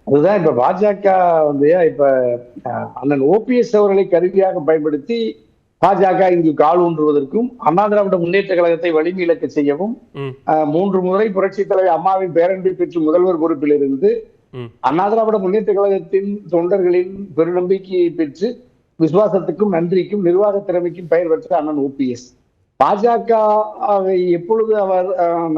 அதுதான் இப்ப பாஜக வந்து இப்ப அண்ணன் ஓபிஎஸ் அவர்களை கருவியாக பயன்படுத்தி பாஜக இங்கு கால் ஊன்றுவதற்கும் அண்ணா திராவிட முன்னேற்ற கழகத்தை வலிமை இழக்க செய்யவும் ம், 3 முறை புரட்சி தலைவர் அம்மாவின் பேரன்பை பெற்று முதல்வர் பொறுப்பில் இருந்து ம், அண்ணா திராவிட முன்னேற்ற கழகத்தின் தொண்டர்களின் பெருநம்பிக்கையை பெற்று விசுவாசத்துக்கும் நன்றிக்கும் நிர்வாக திறமைக்கும் பெயர் பெற்ற அண்ணன் ஓபிஎஸ் பாஜகவை எப்பொழுது அவர்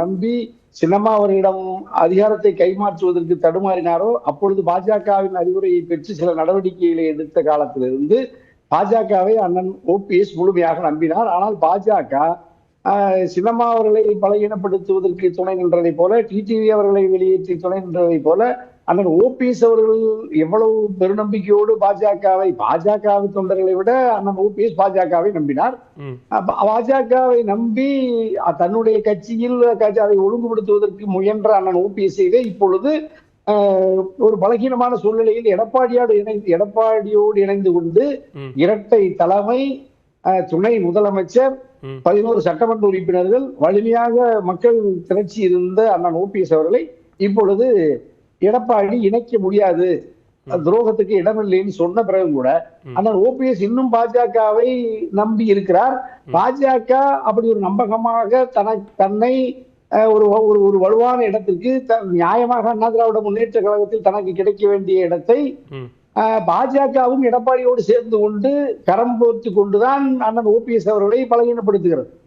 நம்பி சின்னம்மா அவர்களிடம் அதிகாரத்தை கைமாற்றுவதற்கு தடுமாறினாரோ அப்பொழுது பாஜகவின் அறிவுரையை பெற்று சில நடவடிக்கைகளை எடுத்த காலத்திலிருந்து பாஜகவை அண்ணன் ஓபிஎஸ் முழுமையாக நம்பினார். ஆனால் பாஜக சின்னம்மா அவர்களை பலகீனப்படுத்துவதற்கு துணை நின்றதை போல, டிடிவி அவர்களை வெளியேற்றி துணை நின்றதை போல, அண்ணன் ஓபிஎஸ் அவர்கள் எவ்வளவு பெருநம்பிக்கையோடு பாஜக தொண்டர்களை விட அண்ணன் ஓபிஎஸ் பாஜகவை நம்பினார். பாஜகவை நம்பி தன்னுடைய கட்சியில் அதை ஒழுங்குபடுத்துவதற்கு முயன்ற அண்ணன் ஓபிஎஸ் இப்பொழுது ஒரு பலகீனமான சூழ்நிலையில் எடப்பாடியோடு இணைந்து கொண்டு இரட்டை தலைமை, துணை முதலமைச்சர், 11 சட்டமன்ற உறுப்பினர்கள், வலிமையாக மக்கள் திரட்சி இருந்த அண்ணன் ஓபிஎஸ் அவர்களை இப்பொழுது எடப்பாடி இணைக்க முடியாது, துரோகத்துக்கு இடமில்லைன்னு சொன்ன பிறகும் கூட அண்ணன் ஓபிஎஸ் இன்னும் பாஜகவை நம்பி இருக்கிறார். பாஜக அப்படி ஒரு நம்பகமாக தன்னை ஒரு ஒரு வலுவான இடத்திற்கு நியாயமாக அண்ணா திராவிட முன்னேற்ற கழகத்தில் தனக்கு கிடைக்க வேண்டிய இடத்தை பாஜகவும் எடப்பாடியோடு சேர்ந்து கொண்டு கரம் கோர்த்து கொண்டுதான் அண்ணன் ஓபிஎஸ் அவர்களை பலகீனப்படுத்துகிறது.